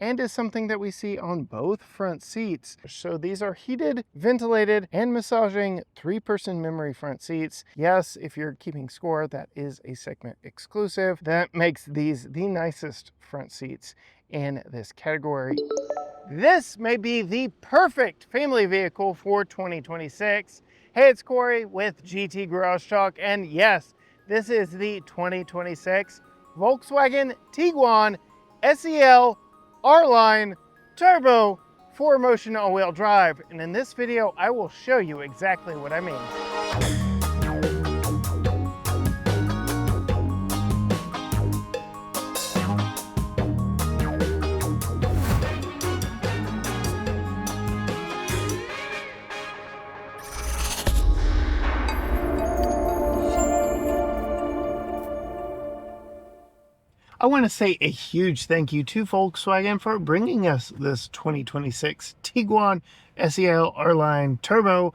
and is something that we see on both front seats. So these are heated, ventilated, and massaging 3-person memory front seats. Yes, if you're keeping score, that is a segment exclusive. That makes these the nicest front seats in this category. This may be the perfect family vehicle for 2026. Hey, it's Corey with GT Garage Talk, and yes, this is the 2026 Volkswagen Tiguan SEL R-Line Turbo 4Motion all-wheel drive. And in this video, I will show you exactly what I mean. I want to say a huge thank you to Volkswagen for bringing us this 2026 Tiguan SEL R-Line Turbo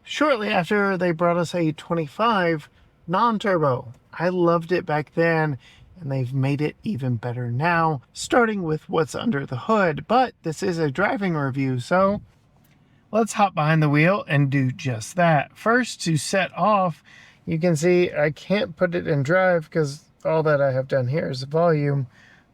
shortly after they brought us a 25 non-turbo. I loved it back then, and they've made it even better now, starting with what's under the hood. But this is a driving review, so let's hop behind the wheel and do just that. First, to set off, you can see I can't put it in drive because all that I have done here is the volume.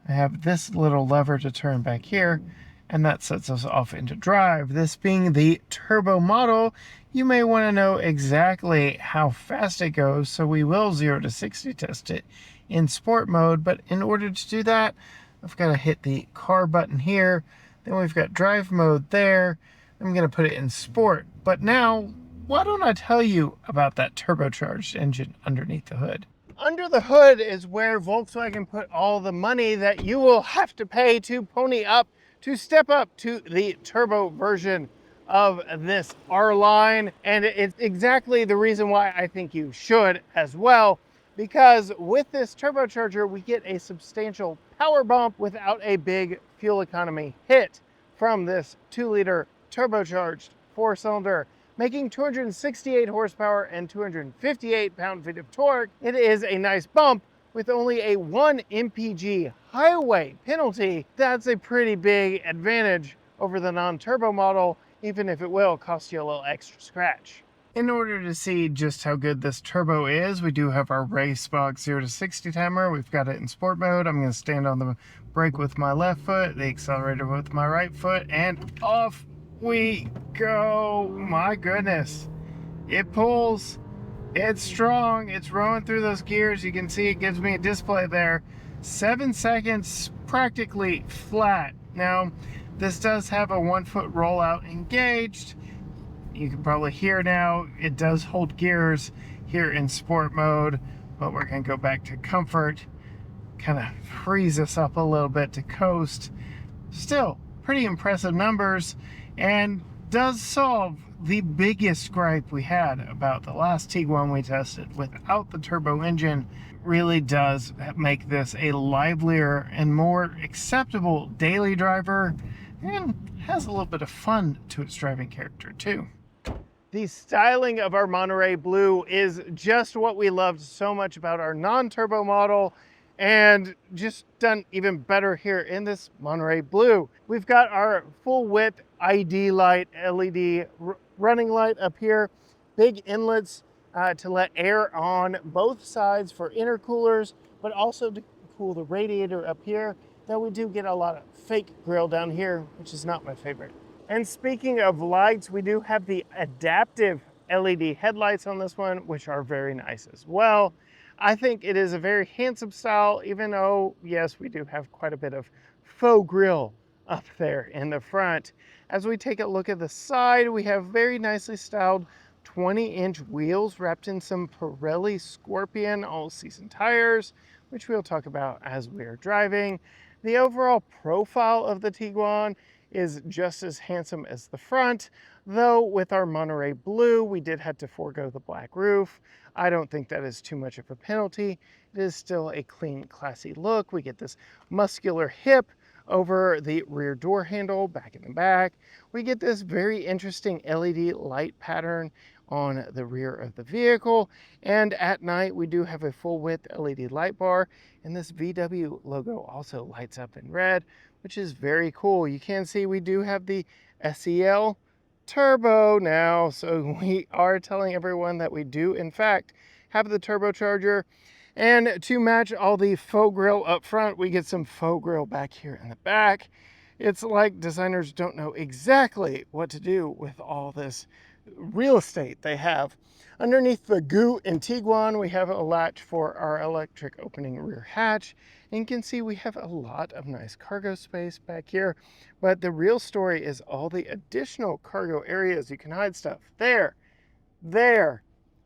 I have this little lever to turn back here, and that sets us off into drive. This being the turbo model, you may want to know exactly how fast it goes, so we will 0 to 60 test it in sport mode. But in order to do that, I've got to hit the car button here. Then we've got drive mode there. I'm going to put it in sport. But now, why don't I tell you about that turbocharged engine underneath the hood? Under the hood is where Volkswagen put all the money that you will have to pay to pony up, to step up to the turbo version of this R-Line. And it's exactly the reason why I think you should as well, because with this turbocharger, we get a substantial power bump without a big fuel economy hit from this 2-liter turbocharged 4-cylinder. Making 268 horsepower and 258 pound-feet of torque. It is a nice bump with only a 1 mpg highway penalty. That's a pretty big advantage over the non-turbo model, even if it will cost you a little extra scratch. In order to see just how good this turbo is, we do have our race box 0 to 60 timer. We've got it in sport mode. I'm going to stand on the brake with my left foot, the accelerator with my right foot, and off we go. My goodness, it pulls, it's strong, it's rolling through those gears. You can see it gives me a display there. 7 seconds practically flat. Now this does have a 1-foot rollout engaged. You can probably hear now it does hold gears here in sport mode, but we're gonna go back to comfort, kind of frees us up a little bit to coast. Still pretty impressive numbers, and does solve the biggest gripe we had about the last Tiguan we tested. Without the turbo engine, really does make this a livelier and more acceptable daily driver, and has a little bit of fun to its driving character too. The styling of our Monterey Blue is just what we loved so much about our non-turbo model, and just done even better here in this Monterey Blue. We've got our full width ID light, LED running light up here, big inlets to let air on both sides for intercoolers, but also to cool the radiator up here. Though we do get a lot of fake grille down here, which is not my favorite. And speaking of lights, we do have the adaptive LED headlights on this one, which are very nice as well. I think it is a very handsome style, even though, yes, we do have quite a bit of faux grille up there in the front. As we take a look at the side, we have very nicely styled 20-inch wheels wrapped in some Pirelli Scorpion all-season tires, which we'll talk about as we are driving. The overall profile of the Tiguan is just as handsome as the front, though with our Monterey Blue, we did have to forego the black roof. I don't think that is too much of a penalty. It is still a clean, classy look. We get this muscular hip over the rear door handle, back in the back. We get this very interesting LED light pattern on the rear of the vehicle. And at night, we do have a full width LED light bar, and this VW logo also lights up in red, which is very cool. You can see we do have the SEL turbo now, so we are telling everyone that we do in fact have the turbocharger. And to match all the faux grille up front, we get some faux grille back here in the back. It's like designers don't know exactly what to do with all this real estate they have. Underneath the goo in Tiguan, we have a latch for our electric opening rear hatch. And you can see we have a lot of nice cargo space back here. But the real story is all the additional cargo areas. You can hide stuff there,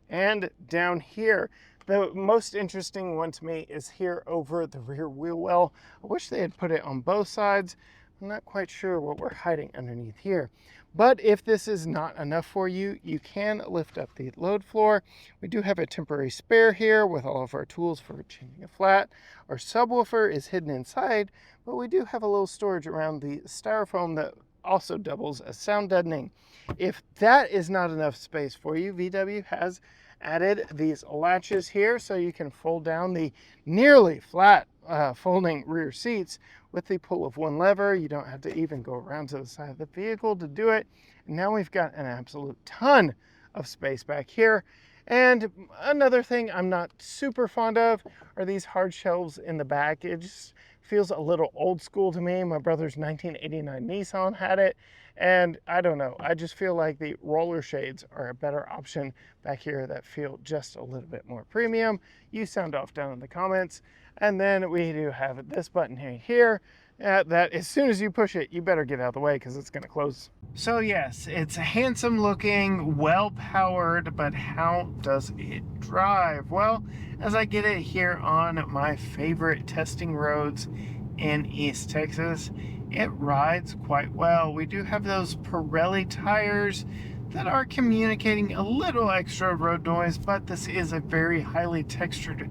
and down here. The most interesting one to me is here over the rear wheel well. I wish they had put it on both sides. I'm not quite sure what we're hiding underneath here. But if this is not enough for you, you can lift up the load floor. We do have a temporary spare here with all of our tools for changing a flat. Our subwoofer is hidden inside, but we do have a little storage around the styrofoam that also doubles as sound deadening. If that is not enough space for you, VW has added these latches here so you can fold down the nearly flat folding rear seats with the pull of one lever. You don't have to even go around to the side of the vehicle to do it. And now we've got an absolute ton of space back here. And another thing I'm not super fond of are these hard shelves in the back. It just feels a little old school to me. My brother's 1989 Nissan had it, and I don't know. I just feel like the roller shades are a better option back here that feel just a little bit more premium. You sound off down in the comments. And then we do have this button here that as soon as you push it, you better get out of the way because it's going to close. So yes, it's handsome looking, well powered, but how does it drive? Well, as I get it here on my favorite testing roads in East Texas, it rides quite well. We do have those Pirelli tires that are communicating a little extra road noise, but this is a very highly textured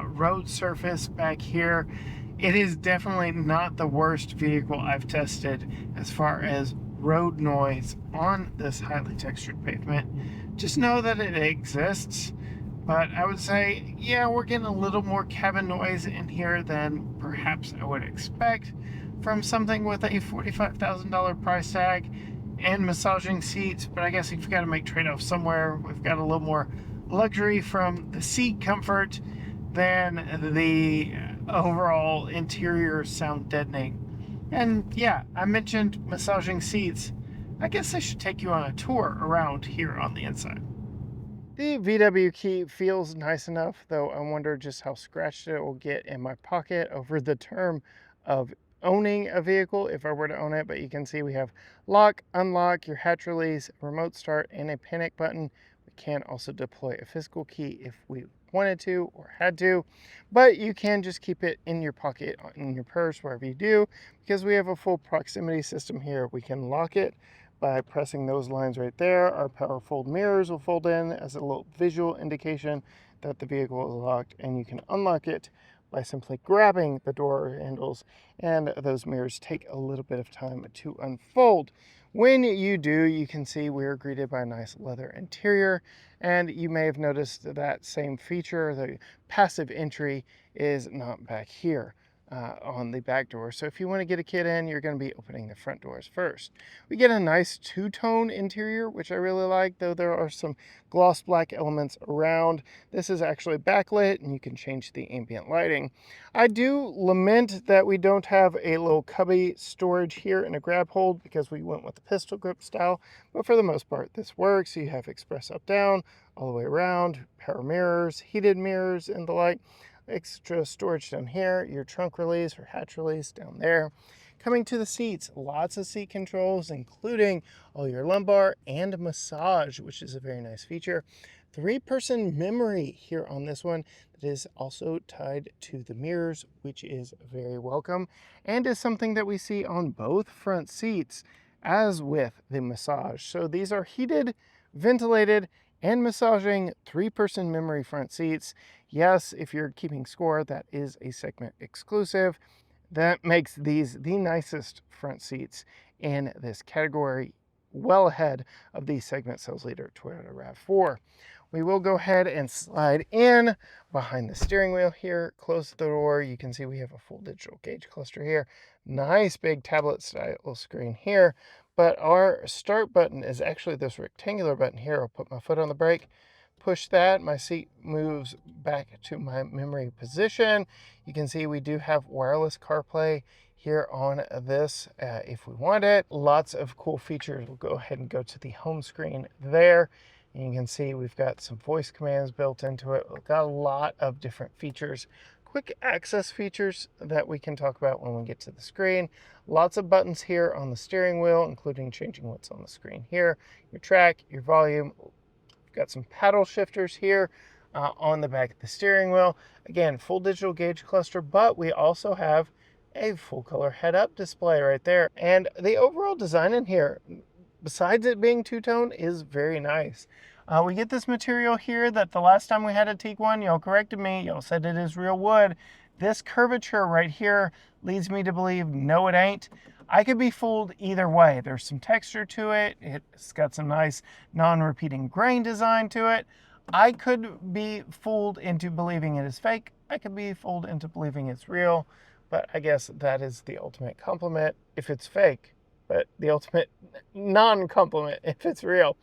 road surface back here. It is definitely not the worst vehicle I've tested as far as road noise on this highly textured pavement. Just know that it exists, but I would say, yeah, we're getting a little more cabin noise in here than perhaps I would expect from something with a $45,000 price tag and massaging seats. But I guess you've got to make trade-offs somewhere. We've got a little more luxury from the seat comfort than the overall interior sound deadening. And yeah, I mentioned massaging seats. I guess I should take you on a tour around here on the inside. The VW key feels nice enough, though I wonder just how scratched it will get in my pocket over the term of owning a vehicle if I were to own it. But you can see we have lock, unlock, your hatch release, remote start, and a panic button. We can also deploy a physical key if we wanted to or had to, but you can just keep it in your pocket, in your purse, wherever you do, because we have a full proximity system here. We can lock it by pressing those lines right there. Our power fold mirrors will fold in as a little visual indication that the vehicle is locked, and you can unlock it by simply grabbing the door handles, and those mirrors take a little bit of time to unfold. When you do, you can see we're greeted by a nice leather interior, and you may have noticed that same feature, the passive entry, is not back here on the back door. So if you want to get a kid in, you're going to be opening the front doors first. We get a nice two-tone interior, which I really like, though there are some gloss black elements around. This is actually backlit, and you can change the ambient lighting. I do lament that we don't have a little cubby storage here and a grab hold because we went with the pistol grip style, but for the most part, this works. You have express up down all the way around, power mirrors, heated mirrors, and the like. Extra storage down here, your trunk release or hatch release down there. Coming to the seats, lots of seat controls, including all your lumbar and massage, which is a very nice feature. 3-person memory here on this one that is also tied to the mirrors, which is very welcome and is something that we see on both front seats as with the massage. So these are heated, ventilated, and massaging 3-person memory front seats. Yes, if you're keeping score, that is a segment exclusive. That makes these the nicest front seats in this category, well ahead of the segment sales leader Toyota RAV4. We will go ahead and slide in behind the steering wheel here, close the door. You can see we have a full digital gauge cluster here. Nice big tablet style screen here. But our start button is actually this rectangular button here. I'll put my foot on the brake, push that. My seat moves back to my memory position. You can see we do have wireless CarPlay here on this if we want it. Lots of cool features. We'll go ahead and go to the home screen there. And you can see we've got some voice commands built into it. We've got a lot of different features, quick access features that we can talk about when we get to the screen. Lots of buttons here on the steering wheel, including changing what's on the screen here, your track, your volume. We've got some paddle shifters here on the back of the steering wheel. Again, full digital gauge cluster, but we also have a full color head-up display right there. And the overall design in here, besides it being two-tone, is very nice. We get this material here that the last time we had a Tiguan, y'all corrected me, y'all said it is real wood. This curvature right here leads me to believe, no, it ain't. I could be fooled either way. There's some texture to it. It's got some nice non-repeating grain design to it. I could be fooled into believing it is fake. I could be fooled into believing it's real. But I guess that is the ultimate compliment if it's fake, but the ultimate non-compliment if it's real.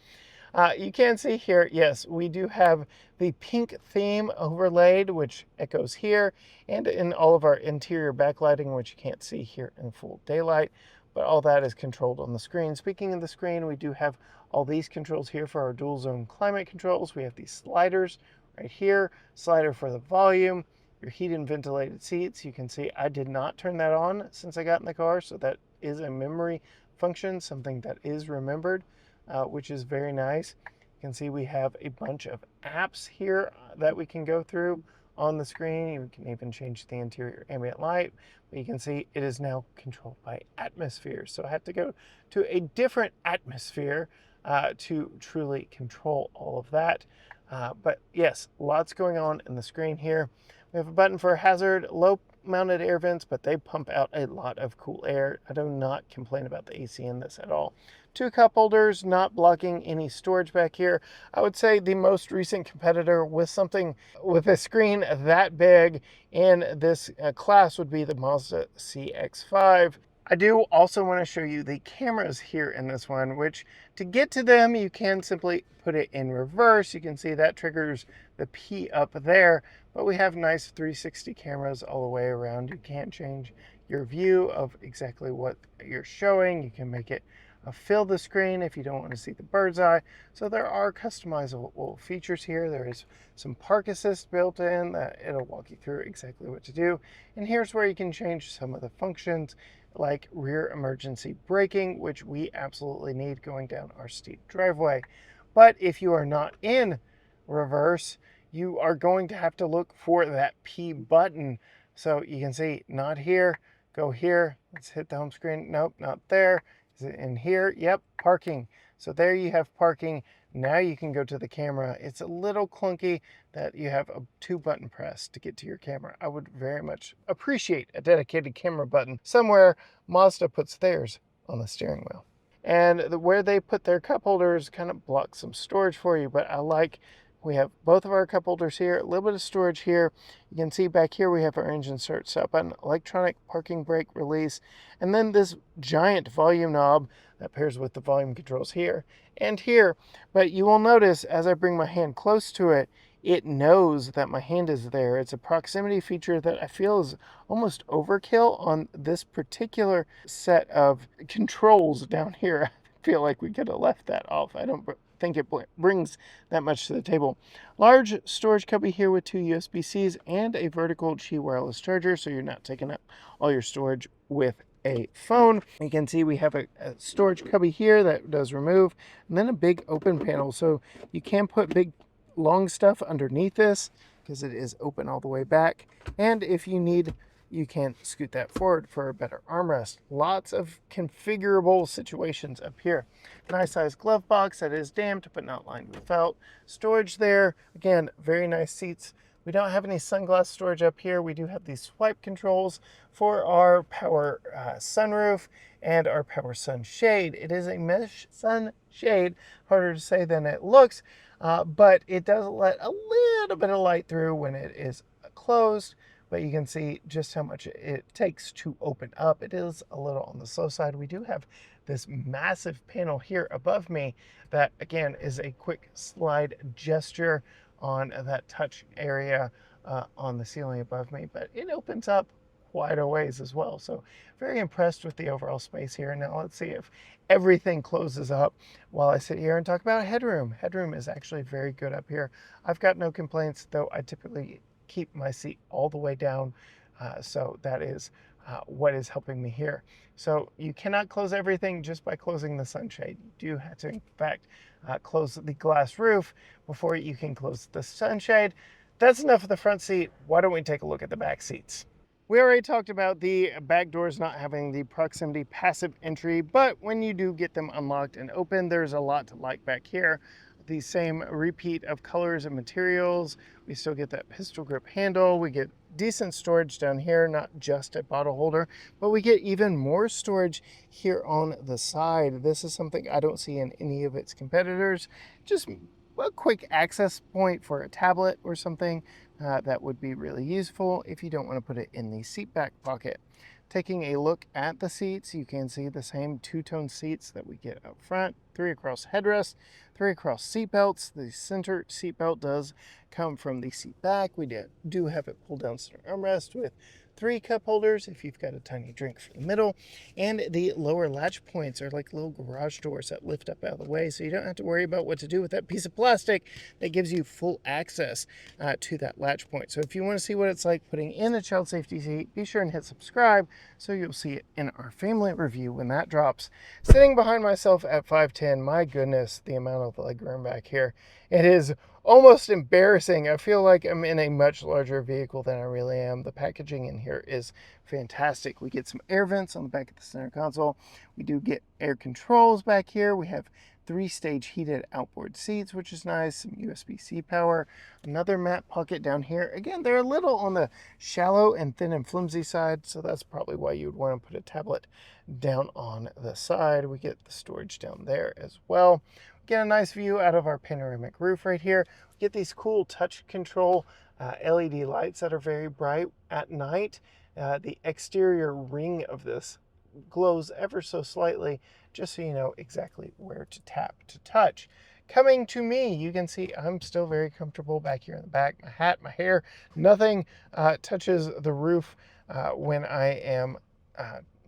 You can see here, yes, we do have the pink theme overlaid, which echoes here, and in all of our interior backlighting, which you can't see here in full daylight, but all that is controlled on the screen. Speaking of the screen, we do have all these controls here for our dual zone climate controls. We have these sliders right here, slider for the volume, your heated and ventilated seats. You can see I did not turn that on since I got in the car, so that is a memory function, something that is remembered, which is very nice. You can see we have a bunch of apps here that we can go through on the screen. You can even change the interior ambient light. But you can see it is now controlled by atmosphere. So I have to go to a different atmosphere to truly control all of that. But yes, lots going on in the screen here. We have a button for hazard, low mounted air vents, but they pump out a lot of cool air. I do not complain about the AC in this at all. 2 cup holders, not blocking any storage back here. I would say the most recent competitor with something with a screen that big in this class would be the Mazda CX-5. I do also want to show you the cameras here in this one, which to get to them, you can simply put it in reverse. You can see that triggers the P up there, but we have nice 360 cameras all the way around. You can change your view of exactly what you're showing. You can make it fill the screen if you don't want to see the bird's eye. So there are customizable features here. There is some park assist built in that it'll walk you through exactly what to do. And here's where you can change some of the functions like rear emergency braking, which we absolutely need going down our steep driveway. But if you are not in reverse, you are going to have to look for that P button. So you can see, not here, go here. Let's hit the home screen. Nope, not there. Is it in here? Yep, parking. So there you have parking. Now you can go to the camera. It's a little clunky that you have a 2-button press to get to your camera. I would very much appreciate a dedicated camera button somewhere. Mazda puts theirs on the steering wheel. And where they put their cup holders kind of blocks some storage for you, but I like we have both of our cup holders here, a little bit of storage here. You can see back here we have our engine start stop button, electronic parking brake release, and then this giant volume knob that pairs with the volume controls here and here. But you will notice as I bring my hand close to it, it knows that my hand is there. It's a proximity feature that I feel is almost overkill on this particular set of controls down here. I feel like we could have left that off. I don't think it brings that much to the table. Large storage cubby here with 2 USB-Cs and a vertical Qi wireless charger, so you're not taking up all your storage with a phone. You can see we have a storage cubby here that does remove, and then a big open panel, so you can put big long stuff underneath this because it is open all the way back. And if you need, you can scoot that forward for a better armrest. Lots of configurable situations up here. Nice size glove box that is damped but not lined with felt. Storage there. Again, very nice seats. We don't have any sunglass storage up here. We do have these swipe controls for our power sunroof and our power sunshade. It is a mesh sunshade, harder to say than it looks. but it does let a little bit of light through when it is closed. But you can see just how much it takes to open up. It is a little on the slow side. We do have this massive panel here above me that, again, is a quick slide gesture on that touch area on the ceiling above me, but it opens up quite a ways as well. So very impressed with the overall space here. Now let's see if everything closes up while I sit here and talk about headroom. Headroom is actually very good up here. I've got no complaints, though I typically keep my seat all the way down. So that is what is helping me here. So you cannot close everything just by closing the sunshade. You do have to, in fact, close the glass roof before you can close the sunshade. That's enough of the front seat. Why don't we take a look at the back seats? We already talked about the back doors not having the proximity passive entry, but when you do get them unlocked and open, there's a lot to like back here. The same repeat of colors and materials. We still get that pistol grip handle. We get decent storage down here, not just a bottle holder, but we get even more storage here on the side. This is something I don't see in any of its competitors. Just a quick access point for a tablet or something that would be really useful if you don't want to put it in the seat back pocket. Taking a look at the seats, you can see the same two-tone seats that we get up front, 3 across headrest, 3 across seat belts. The center seat belt does come from the seat back. We do have it pull down center armrest with 3 cup holders if you've got a tiny drink for the middle, and the lower latch points are like little garage doors that lift up out of the way, so you don't have to worry about what to do with that piece of plastic that gives you full access to that latch point. So if you want to see what it's like putting in a child safety seat, be sure and hit subscribe so you'll see it in our family review when that drops. Sitting behind myself at 5'10", my goodness, the amount of legroom back here. It is almost embarrassing. I feel like I'm in a much larger vehicle than I really am. The packaging in here is fantastic. We get some air vents on the back of the center console. We do get air controls back here. We have 3-stage heated outboard seats, which is nice. Some USB-C power. Another mat pocket down here. Again, they're a little on the shallow and thin and flimsy side, so that's probably why you would want to put a tablet down on the side. We get the storage down there as well. Get a nice view out of our panoramic roof right here. We get these cool touch control LED lights that are very bright at night. The exterior ring of this glows ever so slightly, just so you know exactly where to tap to touch. Coming to me, you can see I'm still very comfortable back here in the back. My hat, my hair, nothing touches the roof when I am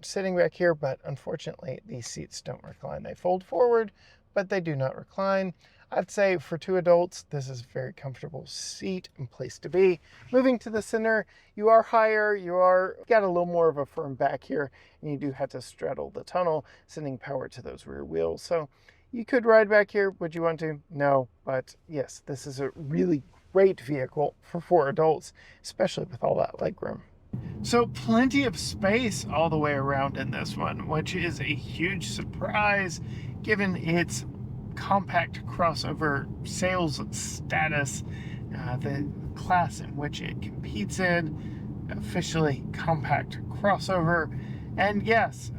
sitting back here, but unfortunately these seats don't recline. They fold forward, but they do not recline. I'd say for 2 adults, this is a very comfortable seat and place to be. Moving to the center, you are higher, got a little more of a firm back here, and you do have to straddle the tunnel, sending power to those rear wheels. So you could ride back here. Would you want to? No, but yes, this is a really great vehicle for 4 adults, especially with all that legroom. So plenty of space all the way around in this one, which is a huge surprise given its compact crossover sales status, the class in which it competes in, officially compact crossover. And yes,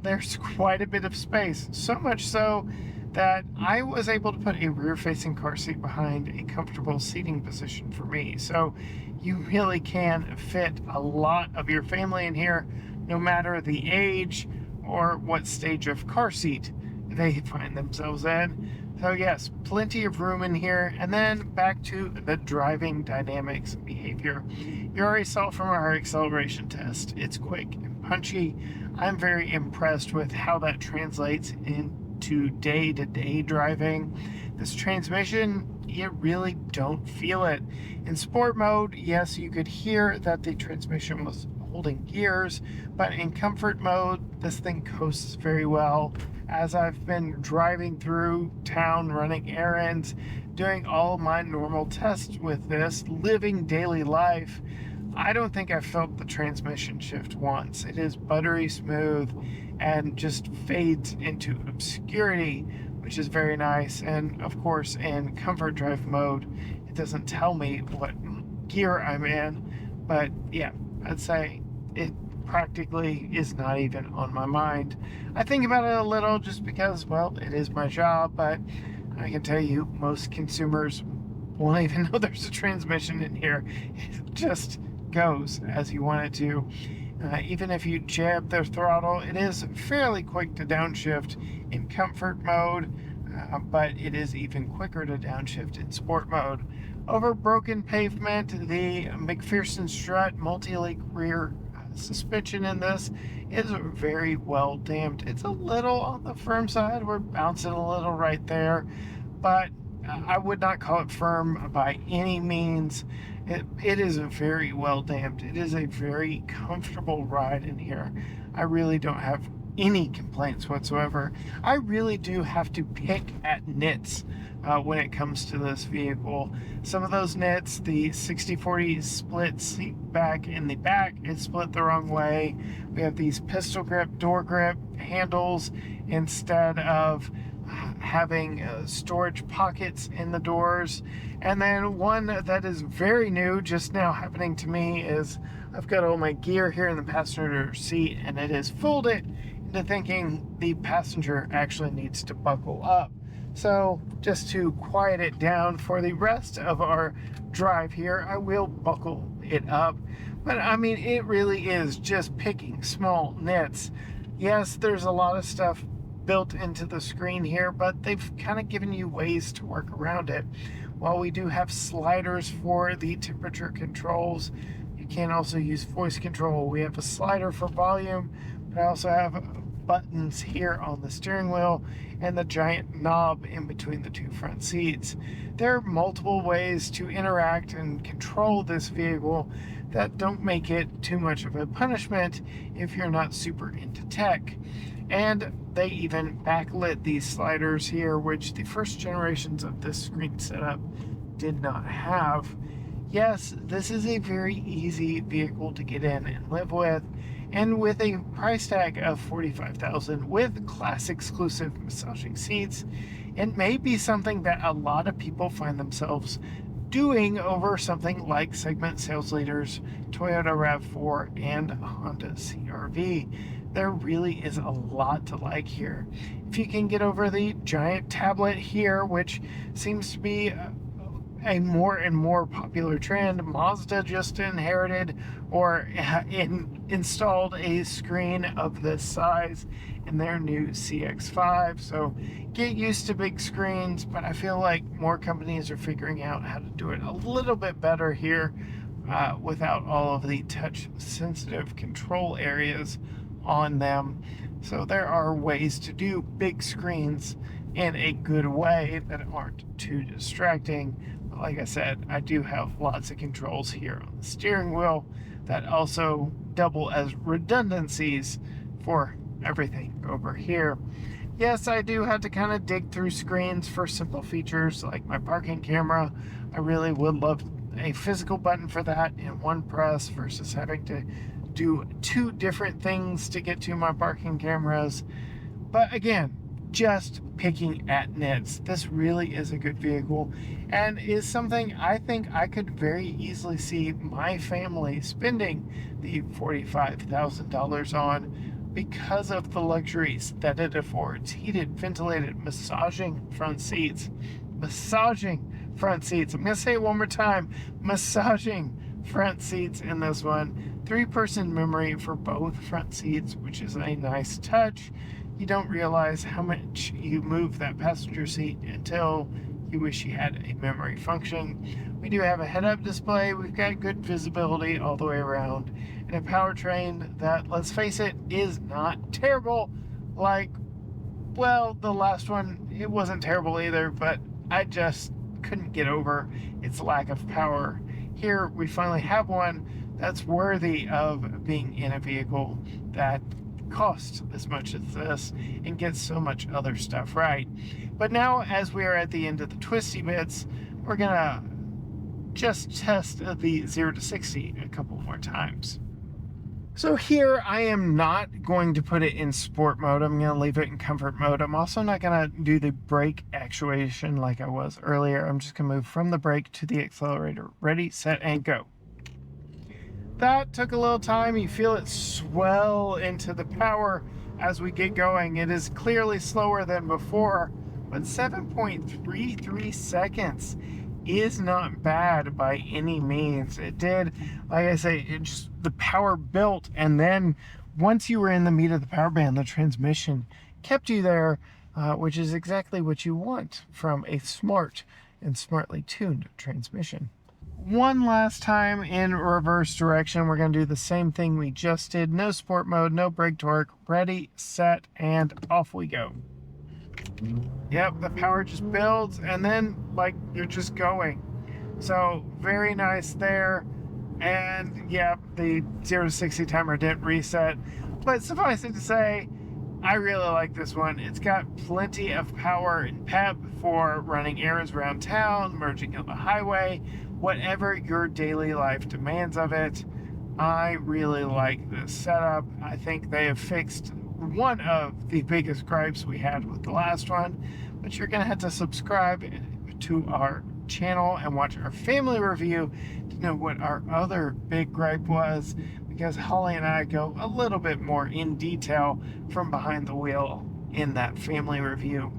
there's quite a bit of space, so much so that I was able to put a rear-facing car seat behind a comfortable seating position for me. So you really can fit a lot of your family in here, no matter the age or what stage of car seat they find themselves in. So yes, plenty of room in here. And then back to the driving dynamics and behavior. You already saw from our acceleration test, it's quick and punchy. I'm very impressed with how that translates into day-to-day driving. This transmission, you really don't feel it. In sport mode, yes, you could hear that the transmission was holding gears, but in comfort mode, this thing coasts very well. As I've been driving through town, running errands, doing all my normal tests with this, living daily life, I don't think I've felt the transmission shift once. It is buttery smooth and just fades into obscurity, which is very nice. And of course, in comfort drive mode, it doesn't tell me what gear I'm in, but yeah, I'd say it practically is not even on my mind. I think about it a little just because, well, it is my job, but I can tell you, most consumers won't even know there's a transmission in here. It just goes as you want it to. Even if you jab the throttle, it is fairly quick to downshift in comfort mode, but it is even quicker to downshift in sport mode. Over broken pavement, the MacPherson Strut multi-link rear suspension in this is very well damped. It's a little on the firm side. We're bouncing a little right there, but I would not call it firm by any means. It is very well damped. It is a very comfortable ride in here. I really don't have any complaints whatsoever. I really do have to pick at nits when it comes to this vehicle. Some of those nits, the 60/40 split seat back in the back is split the wrong way. We have these pistol grip, door grip handles instead of having storage pockets in the doors. And then one that is very new, just now happening to me, is I've got all my gear here in the passenger seat, and it is folded into thinking the passenger actually needs to buckle up. So just to quiet it down for the rest of our drive here, I will buckle it up. But I mean, it really is just picking small nits. Yes, there's a lot of stuff built into the screen here, but they've kind of given you ways to work around it. While we do have sliders for the temperature controls, you can also use voice control. We have a slider for volume, but I also have buttons here on the steering wheel and the giant knob in between the two front seats. There are multiple ways to interact and control this vehicle that don't make it too much of a punishment if you're not super into tech. And they even backlit these sliders here, which the first generations of this screen setup did not have. Yes, this is a very easy vehicle to get in and live with, and with a price tag of $45,000 with class exclusive massaging seats, it may be something that a lot of people find themselves doing over something like segment sales leaders Toyota RAV4 and Honda CR-V. There really is a lot to like here. If you can get over the giant tablet here, which seems to be a more and more popular trend. Mazda just inherited or installed a screen of this size in their new CX-5. So get used to big screens, but I feel like more companies are figuring out how to do it a little bit better here without all of the touch sensitive control areas on them. So there are ways to do big screens in a good way that aren't too distracting. But like I said, I do have lots of controls here on the steering wheel that also double as redundancies for everything over here. Yes, I do have to kind of dig through screens for simple features like my parking camera. I really would love a physical button for that in one press versus having to do two different things to get to my parking cameras. But again, just picking at nits. This really is a good vehicle and is something I think I could very easily see my family spending the $45,000 on because of the luxuries that it affords. Heated, ventilated, massaging front seats. Massaging front seats. I'm going to say it one more time. Massaging front seats in this one. 3-person memory for both front seats, which is a nice touch. You don't realize how much you move that passenger seat until you wish you had a memory function. We do have a head-up display. We've got good visibility all the way around. And a powertrain that, let's face it, is not terrible. Like, well, the last one, it wasn't terrible either, but I just couldn't get over its lack of power. Here, we finally have one that's worthy of being in a vehicle that costs as much as this and gets so much other stuff right. But now, as we are at the end of the twisty bits, we're gonna just test the 0 to 60 a couple more times. So here I am not going to put it in sport mode. I'm going to leave it in comfort mode. I'm also not going to do the brake actuation like I was earlier. I'm just going to move from the brake to the accelerator. Ready, set, and go. That took a little time. You feel it swell into the power as we get going. It is clearly slower than before, but 7.33 seconds is not bad by any means. It did, like I say, it just, the power built, and then once you were in the meat of the power band, the transmission kept you there, which is exactly what you want from a smart and smartly tuned transmission. One last time in reverse direction, we're going to do the same thing we just did. No sport mode, no brake torque. Ready, set, and off we go. Yep, the power just builds, and then like you're just going. So very nice there. And yeah, the 0 to 60 timer didn't reset, but suffice it to say, I really like this one. It's got plenty of power and pep for running errands around town, merging on the highway, whatever your daily life demands of it. I really like this setup. I think they have fixed one of the biggest gripes we had with the last one, but you're gonna have to subscribe to our channel and watch our family review to know what our other big gripe was, because Holly and I go a little bit more in detail from behind the wheel in that family review.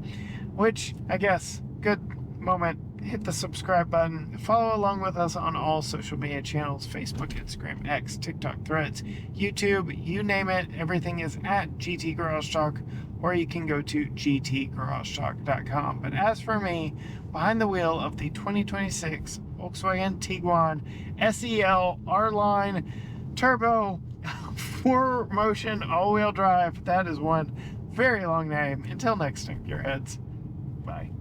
Which, I guess, good moment, hit the subscribe button, follow along with us on all social media channels, Facebook, Instagram, X, TikTok, Threads, YouTube, you name it, everything is at GT Garage Talk, or you can go to gtgaragetalk.com. But as for me, behind the wheel of the 2026 Volkswagen Tiguan SEL R-Line Turbo 4Motion all-wheel drive, that is one very long name. Until next time, gearheads. Bye.